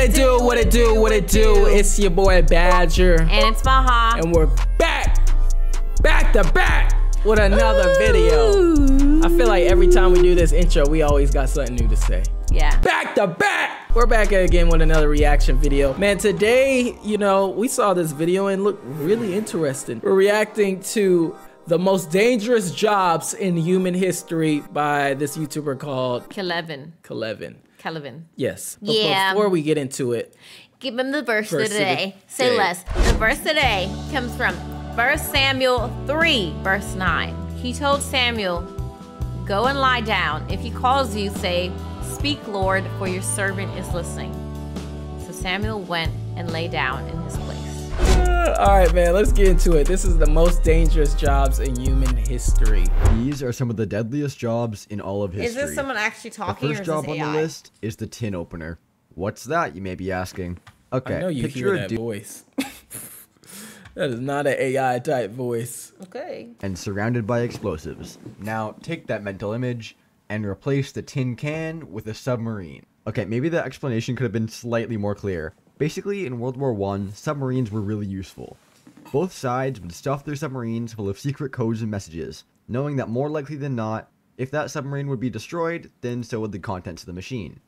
it do, what it do, what it do. It's your boy Badger. And it's Maha. And we're back to back with another video. I feel like every time we do this intro, we always got something new to say. Yeah. Back to back. We're back again with another reaction video. Man, today, you know, we saw this video and looked really interesting. We're reacting to the most dangerous jobs in human history by this YouTuber called Kelvin. Yes. But Yeah. before we get into it, Give him the verse of Verse the of the day. Say day. less. The verse today comes from 1 Samuel 3, verse 9. He told Samuel, "Go and lie down. If he calls you, say, 'Speak, Lord, for your servant is listening.'" So Samuel went and lay down in his place. all right, man, let's get into it. This is the most dangerous jobs in human history. These are some of the deadliest jobs in all of history. Is this someone actually talking, The or first is job this on AI? the list is the tin opener. What's that, you may be asking? Okay, I know you picture hear a that dude voice. That is not an AI type voice. Okay. and surrounded by explosives. Now, take that mental image and replace the tin can with a submarine. Okay, maybe the explanation could have been slightly more clear. Basically, in World War I, submarines were really useful. Both sides would stuff their submarines full of secret codes and messages, knowing that more likely than not, if that submarine would be destroyed, then so would the contents of the machine.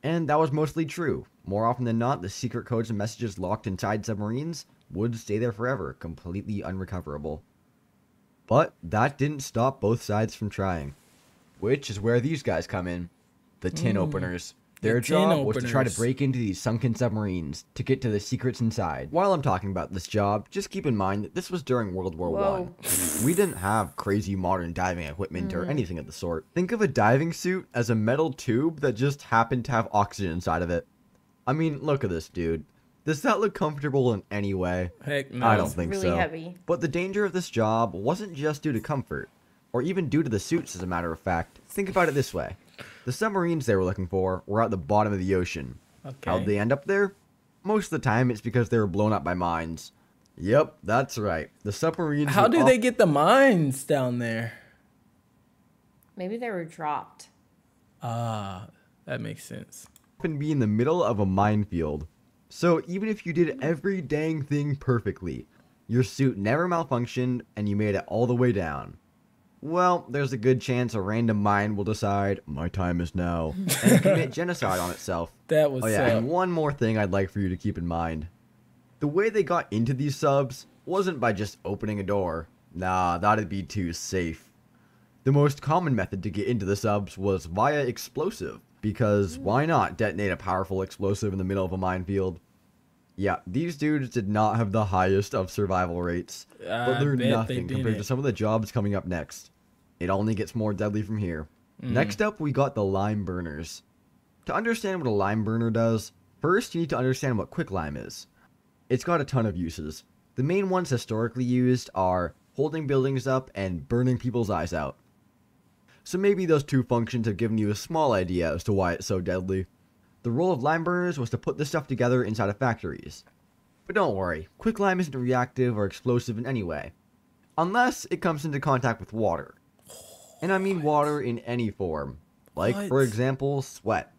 And that was mostly true. More often than not, the secret codes and messages locked inside submarines would stay there forever, completely unrecoverable. But that didn't stop both sides from trying. Which is where these guys come in. The tin openers. Their tin job was to try to openers. break into these sunken submarines to get to the secrets inside. While I'm talking about this job, just keep in mind that this was during World War Whoa. I. We didn't have crazy modern diving equipment or anything of the sort. Think of a diving suit as a metal tube that just happened to have oxygen inside of it. I mean, look at this dude. Does that look comfortable in any way? Heck no. I don't think really so. heavy. But the danger of this job wasn't just due to comfort, or even due to the suits, as a matter of fact. Think about it this way. The submarines they were looking for were at the bottom of the ocean. Okay. How'd they end up there? Most of the time, it's because they were blown up by mines. Yep, that's right. The submarines How would do they get the mines down there? Maybe they were dropped. Ah, that makes sense. often be in the middle of a minefield. So even if you did every dang thing perfectly, your suit never malfunctioned and you made it all the way down, well, there's a good chance a random mine will decide, my time is now, and commit genocide on itself. That was Oh yeah, and one more thing I'd like for you to keep in mind. The way they got into these subs wasn't by just opening a door. Nah, that'd be too safe. The most common method to get into the subs was via explosive, because why not detonate a powerful explosive in the middle of a minefield? Yeah, these dudes did not have the highest of survival rates, but they're nothing compared to some of the jobs coming up next. It only gets more deadly from here. Next up, we got the lime burners. To understand what a lime burner does, first you need to understand what quicklime is. It's got a ton of uses. The main ones historically used are holding buildings up and burning people's eyes out. So maybe those two functions have given you a small idea as to why it's so deadly. The role of lime burners was to put this stuff together inside of factories. But don't worry, quicklime isn't reactive or explosive in any way. Unless it comes into contact with water. And I mean water in any form. Like, for example, sweat.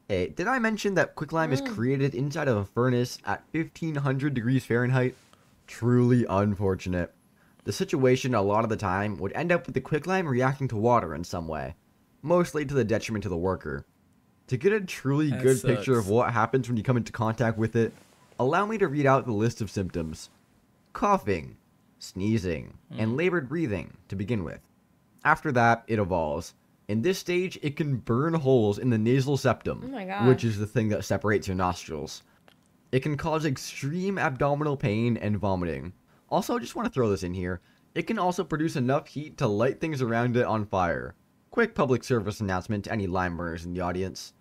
Hey, did I mention that quicklime is created inside of a furnace at 1500 degrees Fahrenheit? Truly unfortunate. The situation a lot of the time would end up with the quicklime reacting to water in some way. Mostly to the detriment of the worker. To get a truly good picture of what happens when you come into contact with it, allow me to read out the list of symptoms. Coughing, sneezing, and labored breathing to begin with. After that, it evolves. In this stage, it can burn holes in the nasal septum, Oh my God. which is the thing that separates your nostrils. It can cause extreme abdominal pain and vomiting. Also, just want to throw this in here, it can also produce enough heat to light things around it on fire. Quick public service announcement to any lime burners in the audience.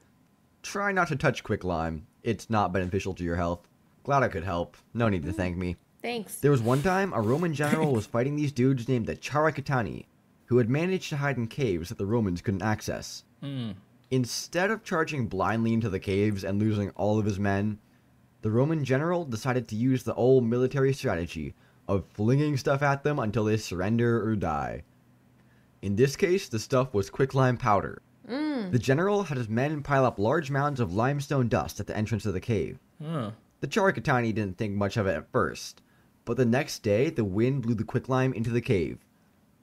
Try not to touch quicklime. It's not beneficial to your health. Glad I could help. No need to thank me. Thanks. There was one time a Roman general was fighting these dudes named the Characatani, who had managed to hide in caves that the Romans couldn't access. Instead of charging blindly into the caves and losing all of his men, the Roman general decided to use the old military strategy of flinging stuff at them until they surrender or die. In this case, the stuff was quicklime powder. The general had his men pile up large mounds of limestone dust at the entrance of the cave. Huh. The Charikatani didn't think much of it at first, but the next day the wind blew the quicklime into the cave,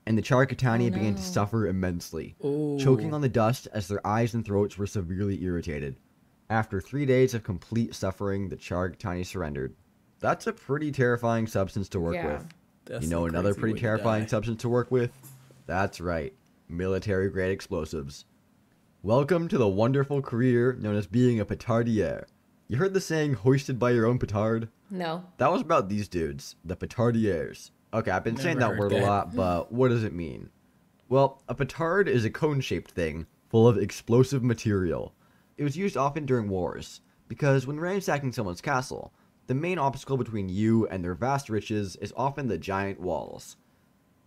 and the Charikatani began to suffer immensely, choking on the dust as their eyes and throats were severely irritated. After 3 days of complete suffering, the Charikatani surrendered. That's a pretty terrifying substance to work with. That's You know a another crazy pretty way to terrifying die. substance to work with? That's right, military-grade explosives. Welcome to the wonderful career known as being a Petardier. You heard the saying, hoisted by your own petard? No. That was about these dudes, the Petardiers. Okay, I've been saying Never that heard word a that. lot, but what does it mean? Well, a petard is a cone-shaped thing full of explosive material. It was used often during wars, because when ransacking someone's castle, the main obstacle between you and their vast riches is often the giant walls.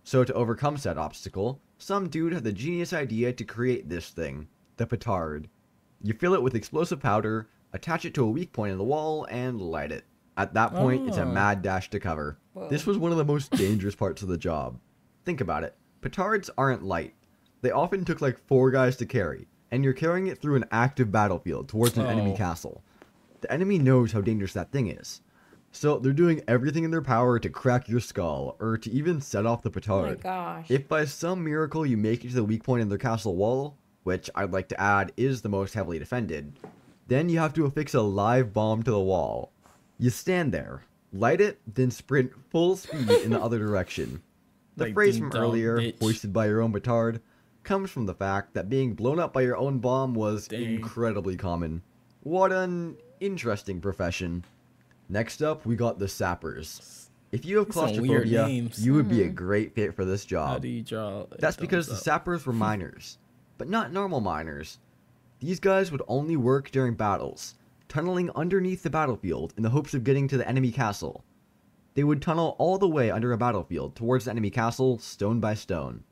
So to overcome said obstacle, some dude had the genius idea to create this thing, the petard. You fill it with explosive powder, attach it to a weak point in the wall, and light it. At that point, it's a mad dash to cover. This was one of the most dangerous parts of the job. Think about it. Petards aren't light. They often took like 4 guys to carry, and you're carrying it through an active battlefield towards an enemy castle. The enemy knows how dangerous that thing is. So they're doing everything in their power to crack your skull, or to even set off the petard. Oh my gosh. If by some miracle you make it to the weak point in their castle wall, which I'd like to add is the most heavily defended, then you have to affix a live bomb to the wall. You stand there, light it, then sprint full speed in the other direction. The Like phrase ding from dong, earlier, bitch. hoisted by your own petard, comes from the fact that being blown up by your own bomb was Dang. incredibly common. What an interesting profession. Next up, we got the Sappers. If you have Some weird claustrophobia, names. you would be a great fit for this How job. do you draw? a That's because the thumbs up? Sappers were miners, but not normal miners. These guys would only work during battles, tunneling underneath the battlefield in the hopes of getting to the enemy castle. They would tunnel all the way under a battlefield towards the enemy castle, stone by stone.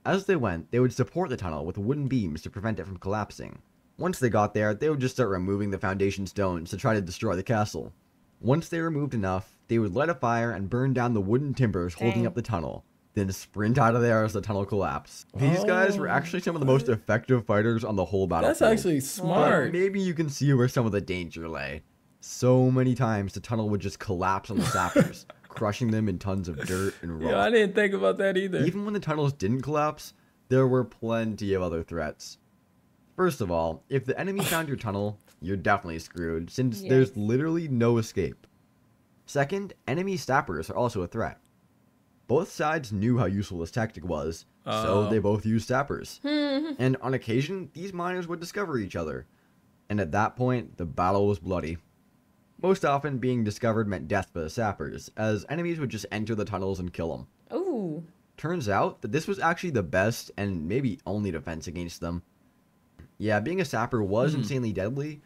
As they went, they would support the tunnel with wooden beams to prevent it from collapsing. Once they got there, they would just start removing the foundation stones to try to destroy the castle. Once they removed enough, they would light a fire and burn down the wooden timbers holding Dang. up the tunnel, then sprint out of there as the tunnel collapsed. These guys were actually some of the most effective fighters on the whole battlefield. That's actually But smart. maybe you can see where some of the danger lay. So many times the tunnel would just collapse on the sappers, crushing them in tons of dirt and rock. Yeah, I didn't think about that either. Even when the tunnels didn't collapse, there were plenty of other threats. First of all, if the enemy found your tunnel, you're definitely screwed, since Yes. there's literally no escape. Second, enemy sappers are also a threat. Both sides knew how useful this tactic was, so they both used sappers. And on occasion, these miners would discover each other. And at that point, the battle was bloody. Most often, being discovered meant death for the sappers, as enemies would just enter the tunnels and kill them. Ooh. Turns out that this was actually the best and maybe only defense against them. Yeah, being a sapper was insanely deadly,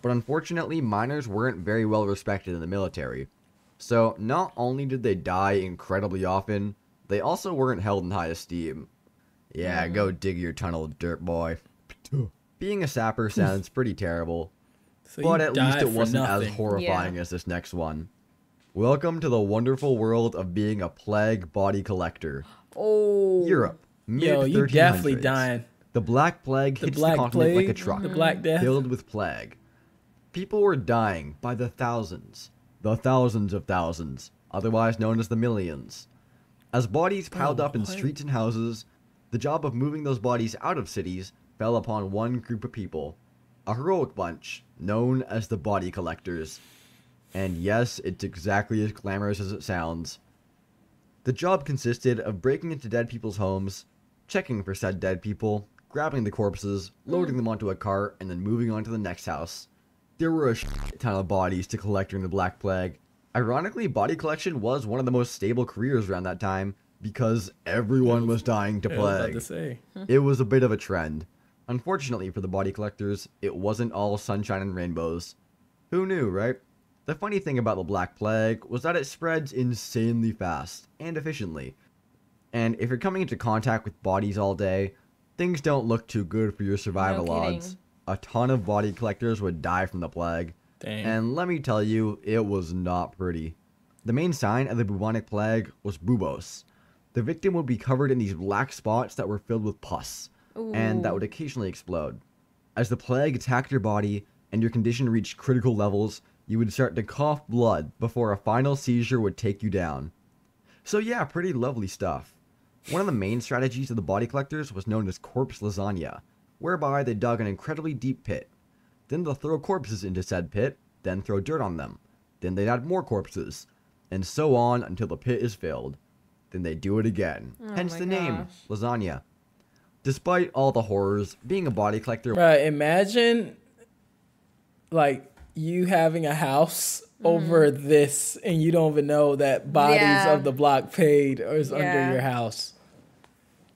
but unfortunately miners weren't very well respected in the military. So not only did they die incredibly often, they also weren't held in high esteem. Yeah, go dig your tunnel, dirt boy. Being a sapper sounds pretty terrible, So but you at least died it for wasn't as nothing. horrifying as this next one. Welcome to the wonderful world of being a plague body collector. Oh. Europe, Yo, you mid-1300s. definitely dying. The Black Plague The hits Black the continent like a Plague, truck, the Black Death. filled with plague. People were dying by the thousands of thousands, otherwise known as the millions. As bodies piled up in what? streets and houses, the job of moving those bodies out of cities fell upon one group of people, a heroic bunch known as the body collectors. And yes, it's exactly as glamorous as it sounds. The job consisted of breaking into dead people's homes, checking for said dead people, grabbing the corpses, loading them onto a cart, and then moving on to the next house. There were a shit ton of bodies to collect during the Black Plague. Ironically, body collection was one of the most stable careers around that time because everyone was dying to Yeah, I was about plague. to say. It was a bit of a trend. Unfortunately for the body collectors, it wasn't all sunshine and rainbows. Who knew, right? The funny thing about the Black Plague was that it spreads insanely fast and efficiently. And if you're coming into contact with bodies all day, things don't look too good for your survival No kidding. odds. A ton of body collectors would die from the plague. Dang. And let me tell you, it was not pretty. The main sign of the bubonic plague was buboes. The victim would be covered in these black spots that were filled with pus. and that would occasionally explode. As the plague attacked your body and your condition reached critical levels, you would start to cough blood before a final seizure would take you down. So yeah, pretty lovely stuff. One of the main strategies of the body collectors was known as corpse lasagna, whereby they dug an incredibly deep pit. Then they'll throw corpses into said pit, then throw dirt on them. Then they'd add more corpses, and so on until the pit is filled. Then they do it again, hence the name, lasagna. Despite all the horrors, being a body collector... Right, imagine, like, you having a house over this, and you don't even know that bodies of the block paid or is under your house.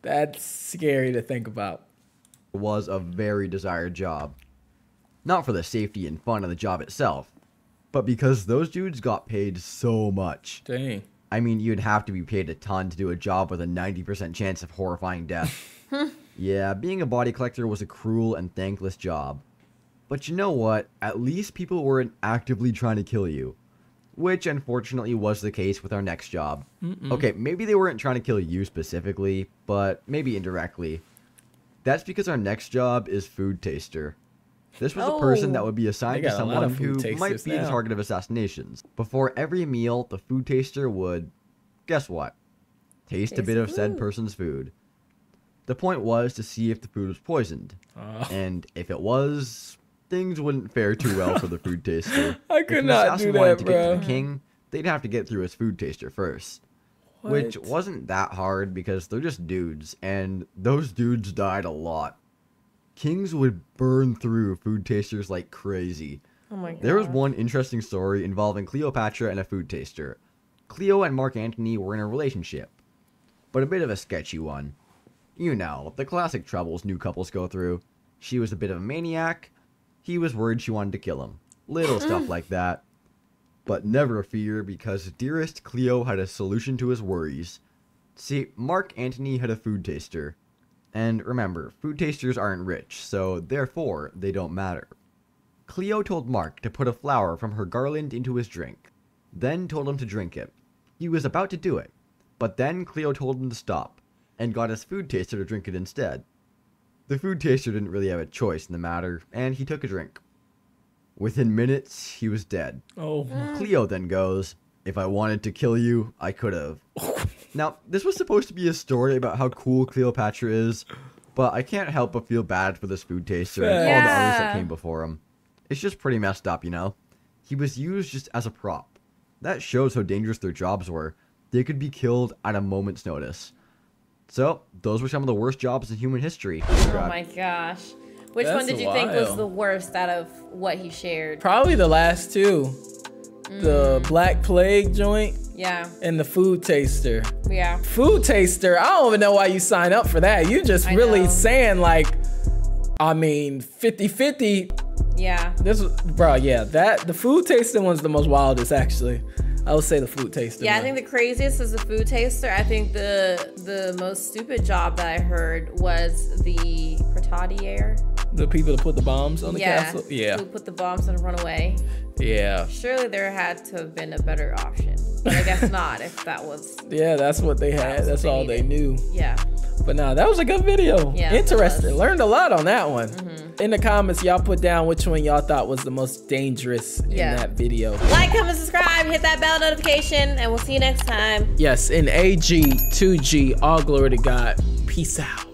That's scary to think about. It was a very desired job. Not for the safety and fun of the job itself, but because those dudes got paid so much. Dang. I mean, you'd have to be paid a ton to do a job with a 90% chance of horrifying death. Yeah, being a body collector was a cruel and thankless job. But you know what? At least people weren't actively trying to kill you. Which, unfortunately, was the case with our next job. Okay, maybe they weren't trying to kill you specifically, but maybe indirectly. That's because our next job is food taster. This was a person that would be assigned to someone who might be the target of assassinations. Before every meal, the food taster would, guess what? Taste a bit of said person's food. The point was to see if the food was poisoned. And if it was, things wouldn't fare too well for the food taster. I could not do that, to get to the king, they'd have to get through his food taster first. Which wasn't that hard because they're just dudes, and those dudes died a lot. Kings would burn through food tasters like crazy. Oh my god. There was one interesting story involving Cleopatra and a food taster. Cleo and Mark Antony were in a relationship, but a bit of a sketchy one. You know, the classic troubles new couples go through. She was a bit of a maniac. He was worried she wanted to kill him. Little stuff like that. But never fear, because dearest Cleo had a solution to his worries. See, Mark Antony had a food taster. And remember, food tasters aren't rich, so therefore, they don't matter. Cleo told Mark to put a flower from her garland into his drink, then told him to drink it. He was about to do it, but then Cleo told him to stop, and got his food taster to drink it instead. The food taster didn't really have a choice in the matter, and he took a drink. Within minutes, he was dead. Cleo then goes, "If I wanted to kill you, I could have." Now, this was supposed to be a story about how cool Cleopatra is, but I can't help but feel bad for this food taster and all the others that came before him. It's just pretty messed up, you know? He was used just as a prop. That shows how dangerous their jobs were. They could be killed at a moment's notice. So, those were some of the worst jobs in human history. Oh my gosh. Which one did you think was the worst out of what he shared? Probably the last two. The Black Plague joint. Yeah. And the food taster. Yeah. Food taster, I don't even know why you sign up for that. You just really saying like, I mean, 50-50. Yeah. The food tasting one's the most wildest actually. I would say the food taster. Yeah, I think the craziest is the food taster. I think the most stupid job that I heard was the Petarder. The people that put the bombs on the castle? Yeah. Who put the bombs and run away. Yeah. Surely there had to have been a better option. But I guess not if that was... Yeah, that's what they had. That's all they knew. Yeah. But no, that was a good video. Yeah, interesting. Learned a lot on that one. In the comments, y'all put down which one y'all thought was the most dangerous in that video. Like, comment, subscribe, hit that bell notification, and we'll see you next time. Yes, in AG, 2G, all glory to God. Peace out.